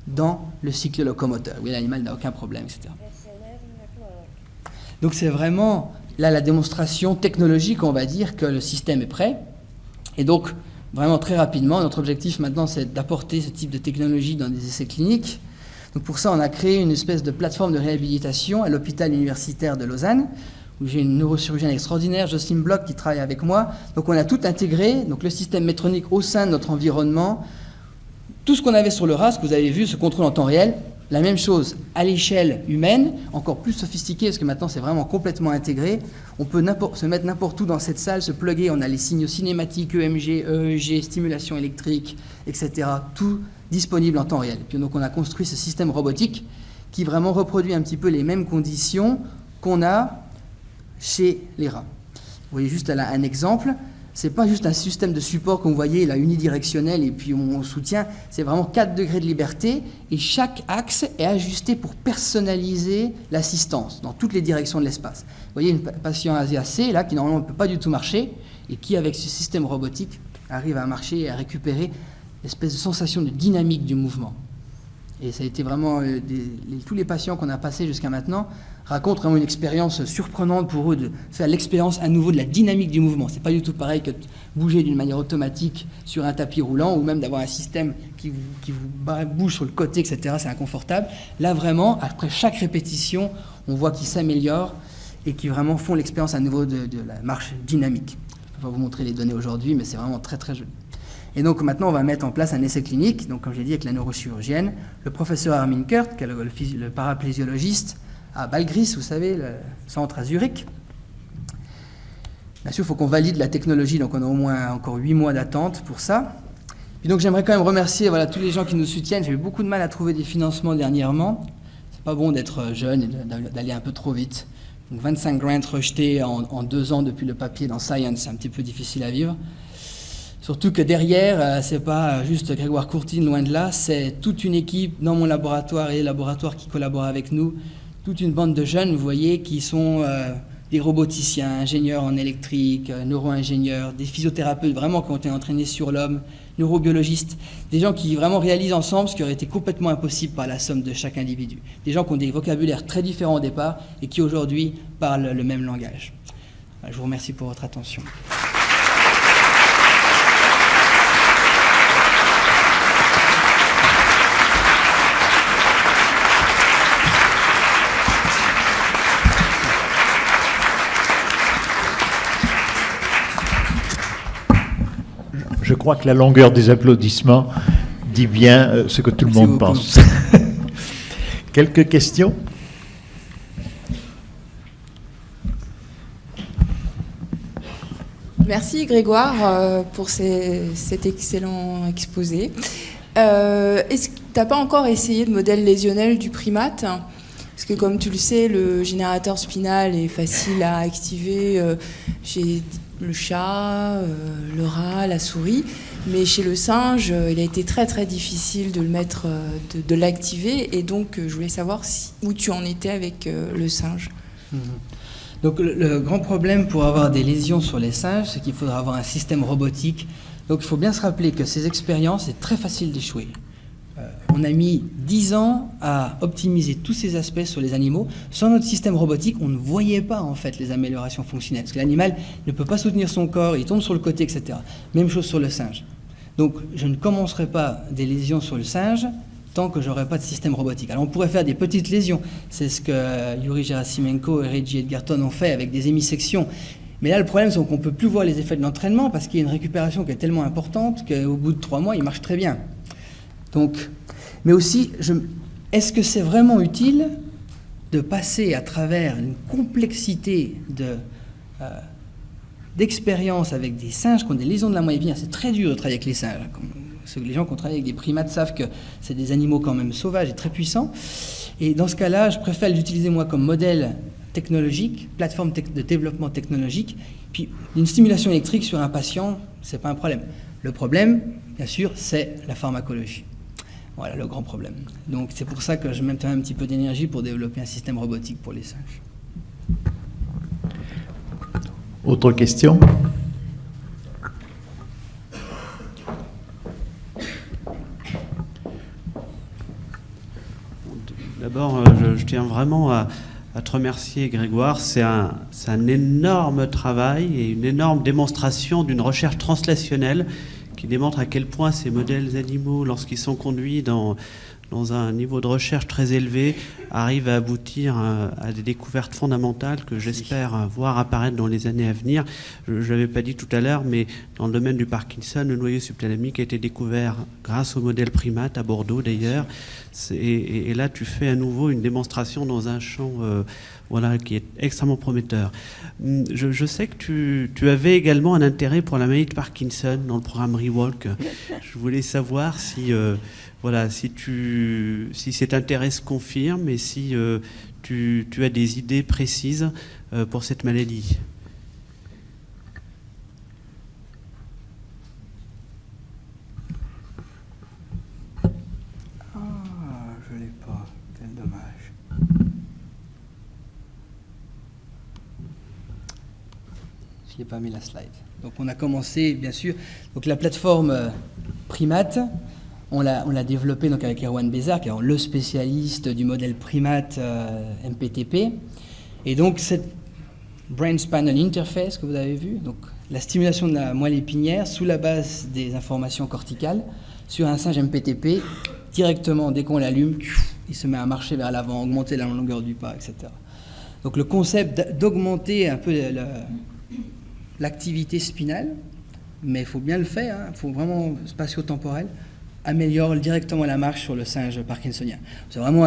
dans le cycle locomoteur. Oui, l'animal n'a aucun problème, etc. Donc c'est vraiment là la démonstration technologique, on va dire, que le système est prêt. Et donc, vraiment très rapidement, notre objectif maintenant, c'est d'apporter ce type de technologie dans des essais cliniques. Donc pour ça, on a créé une espèce de plateforme de réhabilitation à l'hôpital universitaire de Lausanne, où j'ai une neurochirurgienne extraordinaire, Jocelyne Bloch, qui travaille avec moi. Donc on a tout intégré, donc le système métronique au sein de notre environnement. Tout ce qu'on avait sur le rat, ce que vous avez vu, ce contrôle en temps réel, la même chose à l'échelle humaine, encore plus sophistiqué, parce que maintenant c'est vraiment complètement intégré. On peut se mettre n'importe où dans cette salle, se plugger, on a les signaux cinématiques, EMG, EEG, stimulation électrique, etc. Tout disponible en temps réel. Et puis donc on a construit ce système robotique qui vraiment reproduit un petit peu les mêmes conditions qu'on a chez les rats. Vous voyez juste là un exemple. C'est pas juste un système de support comme vous voyez là unidirectionnel et puis on soutient, c'est vraiment 4 degrés de liberté et chaque axe est ajusté pour personnaliser l'assistance dans toutes les directions de l'espace. Vous voyez une patient ASC là qui normalement ne peut pas du tout marcher et qui avec ce système robotique arrive à marcher et à récupérer l'espèce de sensation de dynamique du mouvement. Et ça a été vraiment, tous les patients qu'on a passés jusqu'à maintenant racontent vraiment une expérience surprenante pour eux de faire l'expérience à nouveau de la dynamique du mouvement. C'est pas du tout pareil que de bouger d'une manière automatique sur un tapis roulant ou même d'avoir un système qui vous bouge sur le côté, etc. C'est inconfortable. Là vraiment, après chaque répétition, on voit qu'ils s'améliorent et qui vraiment font l'expérience à nouveau de la marche dynamique. Je ne peux pas vous montrer les données aujourd'hui, mais c'est vraiment très très joli. Et donc maintenant, on va mettre en place un essai clinique, donc comme j'ai dit, avec la neurochirurgienne, le professeur Armin Kurt, qui est le paraplésiologiste à Balgris, vous savez, le centre à Zurich. Bien sûr, il faut qu'on valide la technologie, donc on a au moins encore 8 mois d'attente pour ça. Et donc j'aimerais quand même remercier tous les gens qui nous soutiennent. J'ai eu beaucoup de mal à trouver des financements dernièrement. C'est pas bon d'être jeune et d'aller un peu trop vite. Donc 25 grants rejetés en 2 ans depuis le papier dans Science, c'est un petit peu difficile à vivre. Surtout que derrière, c'est pas juste Grégoire Courtine, loin de là, c'est toute une équipe dans mon laboratoire et les laboratoires qui collaborent avec nous, toute une bande de jeunes, vous voyez, qui sont des roboticiens, ingénieurs en électrique, neuro-ingénieurs, des physiothérapeutes vraiment qui ont été entraînés sur l'homme, neurobiologistes, des gens qui vraiment réalisent ensemble ce qui aurait été complètement impossible par la somme de chaque individu. Des gens qui ont des vocabulaires très différents au départ et qui aujourd'hui parlent le même langage. Je vous remercie pour votre attention.
crois que la longueur des applaudissements dit bien ce que tout le monde pense. Quelques questions ?
Merci Grégoire pour cet excellent exposé. Est-ce que tu n'as pas encore essayé de modèle lésionnel du primate ? Parce que comme tu le sais, le générateur spinal est facile à activer chez le chat, le rat, la souris. Mais chez le singe, il a été très très difficile de le mettre, de l'activer. Et donc je voulais savoir où tu en étais avec le singe.
Donc le grand problème pour avoir des lésions sur les singes, c'est qu'il faudra avoir un système robotique. Donc il faut bien se rappeler que ces expériences, c'est très facile d'échouer. On a mis 10 ans à optimiser tous ces aspects sur les animaux. Sans notre système robotique, on ne voyait pas en fait les améliorations fonctionnelles. Parce que l'animal ne peut pas soutenir son corps, il tombe sur le côté, etc. Même chose sur le singe. Donc je ne commencerai pas des lésions sur le singe tant que j'aurai pas de système robotique. Alors on pourrait faire des petites lésions. C'est ce que Yuri Gerasimenko et Reggie Edgerton ont fait avec des hémissections. Mais là, le problème, c'est qu'on ne peut plus voir les effets de l'entraînement parce qu'il y a une récupération qui est tellement importante qu'au bout de 3 mois, il marche très bien. Donc, mais aussi, est-ce que c'est vraiment utile de passer à travers une complexité d'expérience avec des singes qui ont des lésions de la moelle épinière? C'est très dur de travailler avec les singes. Les gens qui ont travaillé avec des primates savent que c'est des animaux quand même sauvages et très puissants. Et dans ce cas-là, je préfère l'utiliser moi comme modèle technologique, plateforme de développement technologique. Puis une stimulation électrique sur un patient, c'est pas un problème. Le problème, bien sûr, c'est la pharmacologie. Voilà le grand problème. Donc c'est pour ça que je mets un petit peu d'énergie pour développer un système robotique pour les singes.
Autre question ?
D'abord, je tiens vraiment à te remercier, Grégoire. C'est un énorme travail et une énorme démonstration d'une recherche translationnelle qui démontre à quel point ces modèles animaux, lorsqu'ils sont conduits dans un niveau de recherche très élevé, arrivent à aboutir à des découvertes fondamentales que j'espère voir apparaître dans les années à venir. Je ne l'avais pas dit tout à l'heure, mais dans le domaine du Parkinson, le noyau subthalamique a été découvert grâce au modèle primate, à Bordeaux d'ailleurs. Et là, tu fais à nouveau une démonstration dans un champ qui est extrêmement prometteur. Je sais que tu avais également un intérêt pour la maladie de Parkinson dans le programme Rewalk. Je voulais savoir si cet intérêt se confirme et si tu as des idées précises pour cette maladie.
Je l'ai pas, quel dommage. Je n'ai pas mis la slide. Donc on a commencé, bien sûr, donc la plateforme Primate. On l'a développé donc avec Erwan Bézard, qui est le spécialiste du modèle primate MPTP. Et donc cette Brain Spinal Interface que vous avez vu, donc la stimulation de la moelle épinière sous la base des informations corticales sur un singe MPTP, directement dès qu'on l'allume, il se met à marcher vers l'avant, augmenter la longueur du pas, etc. Donc le concept d'augmenter un peu l'activité spinale, mais il faut bien le faire, il faut vraiment spatio-temporel, améliore directement la marche sur le singe parkinsonien. C'est vraiment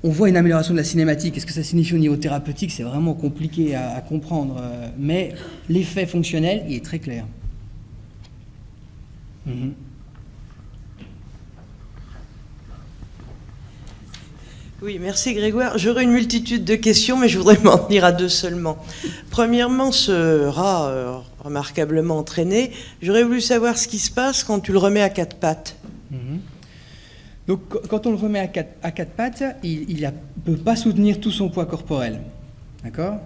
on voit une amélioration de la cinématique. Qu'est-ce que ça signifie au niveau thérapeutique? C'est vraiment compliqué à comprendre, mais l'effet fonctionnel, il est très clair.
Oui, merci Grégoire. J'aurais une multitude de questions, mais je voudrais m'en tenir à 2 seulement. Premièrement, ce rat remarquablement entraîné, j'aurais voulu savoir ce qui se passe quand tu le remets à 4 pattes.
Donc, quand on le remet à quatre pattes, il ne peut pas soutenir tout son poids corporel. D'accord ?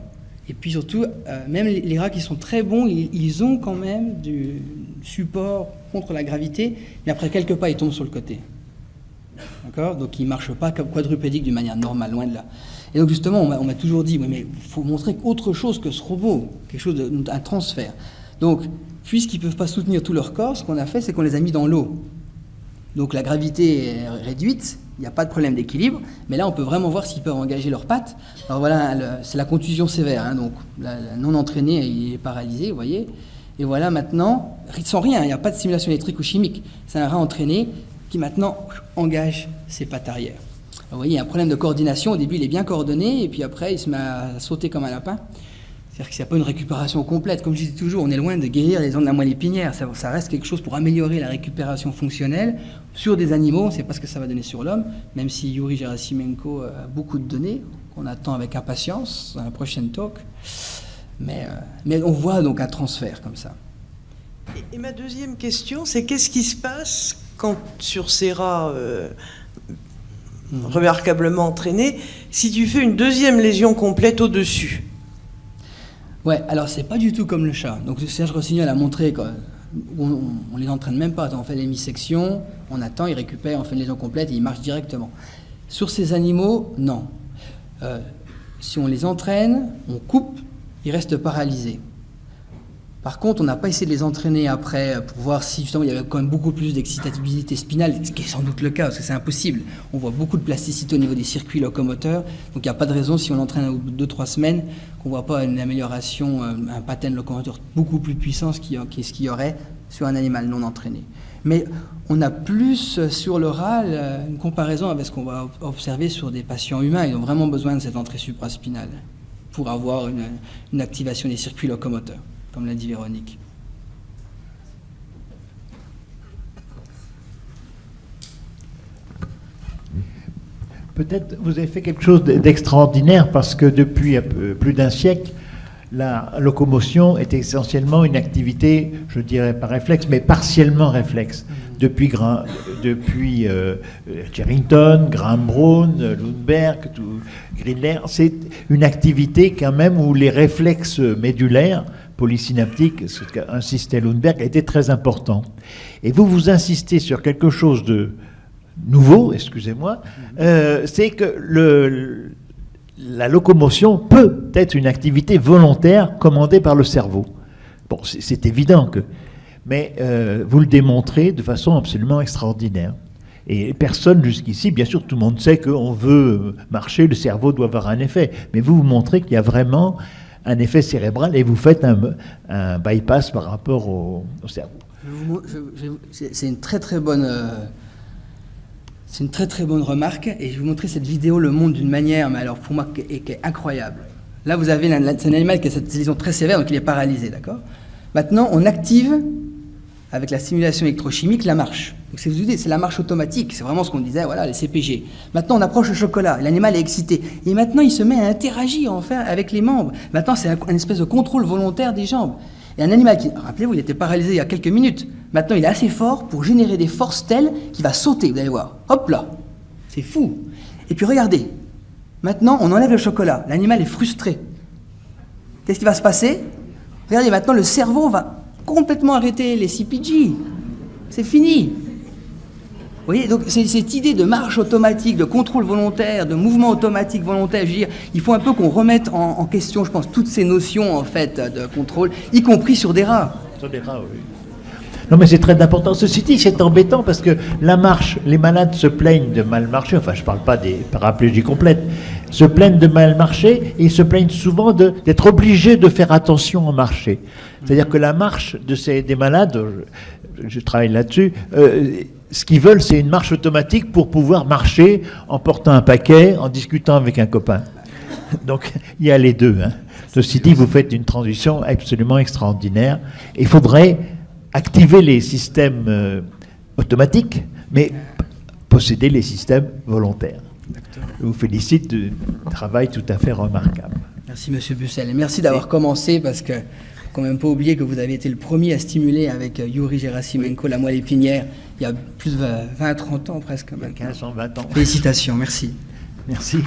Et puis surtout, même les rats qui sont très bons, ils ont quand même du support contre la gravité, mais après quelques pas, ils tombent sur le côté. D'accord ? Donc, ils ne marchent pas comme quadrupédiques d'une manière normale, loin de là. Et donc, justement, on m'a toujours dit, oui, mais il faut montrer autre chose que ce robot, quelque chose un transfert. Donc, puisqu'ils ne peuvent pas soutenir tout leur corps, ce qu'on a fait, c'est qu'on les a mis dans l'eau. Donc la gravité est réduite, il n'y a pas de problème d'équilibre, mais là on peut vraiment voir s'ils peuvent engager leurs pattes. Alors voilà, c'est la contusion sévère, donc la non entraîné il est paralysé, vous voyez, Et voilà maintenant, sans rien, il n'y a pas de stimulation électrique ou chimique. C'est un rat entraîné qui maintenant engage ses pattes arrière. Alors, vous voyez, il y a un problème de coordination. Au début, il est bien coordonné, et puis après, il se met à sauter comme un lapin. C'est-à-dire qu'il n'y a pas une récupération complète. Comme je dis toujours, on est loin de guérir les ondes de la moelle épinière. Ça reste quelque chose pour améliorer la récupération fonctionnelle sur des animaux. On ne sait pas ce que ça va donner sur l'homme, même si Yuri Gerasimenko a beaucoup de données qu'on attend avec impatience dans la prochaine talk. Mais on voit donc un transfert comme ça.
Et ma deuxième question, c'est qu'est-ce qui se passe quand, sur ces rats remarquablement entraînés, si tu fais une deuxième lésion complète au-dessus?
Ouais, alors c'est pas du tout comme le chat. Donc Serge Rossignol a montré qu'on on les entraîne même pas. On fait l'hémissection, on attend, ils récupèrent, on fait une lésion complète et ils marchent directement. Sur ces animaux, non. Si on les entraîne, on coupe, ils restent paralysés. Par contre, on n'a pas essayé de les entraîner après pour voir si justement il y avait quand même beaucoup plus d'excitabilité spinale, ce qui est sans doute le cas, parce que c'est impossible. On voit beaucoup de plasticité au niveau des circuits locomoteurs, donc il n'y a pas de raison, si on l'entraîne au bout de 2-3 semaines, qu'on ne voit pas une amélioration, un pattern locomoteur beaucoup plus puissant ce qu'il y aurait sur un animal non entraîné. Mais on a plus sur le rat une comparaison avec ce qu'on va observer sur des patients humains. Ils ont vraiment besoin de cette entrée supraspinale pour avoir une activation des circuits locomoteurs, comme l'a dit Véronique.
Peut-être vous avez fait quelque chose d'extraordinaire parce que depuis plus d'un siècle, la locomotion est essentiellement une activité, je dirais pas réflexe, mais partiellement réflexe. Depuis Sherrington, Graham-Brown, Lundberg, Grindler, c'est une activité quand même où les réflexes médulaires, polysynaptiques, ce qu'insistait Lundberg, étaient très importants. Et vous insistez sur quelque chose de nouveau, excusez-moi, c'est que la locomotion peut être une activité volontaire commandée par le cerveau. Bon, c'est évident que... Mais vous le démontrez de façon absolument extraordinaire. Et personne jusqu'ici, bien sûr, tout le monde sait qu'on veut marcher, le cerveau doit avoir un effet. Mais vous montrez qu'il y a vraiment un effet cérébral et vous faites un bypass par rapport au cerveau.
C'est une très très bonne... C'est une très très bonne remarque et je vais vous montrer cette vidéo le montre d'une manière, mais alors pour moi qui est incroyable. Là vous avez c'est un animal qui a cette lésion très sévère, donc il est paralysé, d'accord. Maintenant on active avec la stimulation électrochimique la marche. Donc c'est la marche automatique, c'est vraiment ce qu'on disait, voilà les CPG. Maintenant on approche le chocolat, l'animal est excité et maintenant il se met à interagir enfin avec les membres. Maintenant c'est un espèce de contrôle volontaire des jambes. Et un animal qui, rappelez-vous, il était paralysé il y a quelques minutes. Maintenant, il est assez fort pour générer des forces telles qu'il va sauter, vous allez voir. Hop là, c'est fou. Et puis regardez, maintenant, on enlève le chocolat. L'animal est frustré. Qu'est-ce qui va se passer? Regardez, maintenant, le cerveau va complètement arrêter les CPG. C'est fini. Vous voyez, donc c'est cette idée de marche automatique, de contrôle volontaire, de mouvement automatique volontaire. Je veux dire, il faut un peu qu'on remette en question, je pense, toutes ces notions en fait de contrôle, y compris sur des rats.
Sur des rats, oui. Non, mais c'est très important. Ceci dit, c'est embêtant parce que la marche, les malades se plaignent de mal marcher. Enfin, je ne parle pas des paraplégies complètes. Se plaignent de mal marcher et ils se plaignent souvent d'être obligés de faire attention au marcher. C'est-à-dire que la marche des malades, je travaille là-dessus, ce qu'ils veulent, c'est une marche automatique pour pouvoir marcher en portant un paquet, en discutant avec un copain. Donc, il y a les deux. Hein. Ceci dit, vous faites une transition absolument extraordinaire. Il faudrait activer les systèmes automatiques, mais posséder les systèmes volontaires. Je vous félicite d'un travail tout à fait remarquable.
Merci, Monsieur Bussel. Et merci d'avoir commencé, parce que quand même pas oublier que vous avez été le premier à stimuler avec Yuri Gerasimenko la moelle épinière il y a plus de 20-30 ans presque.
15 ans, 20 ans.
Félicitations, merci.
Merci.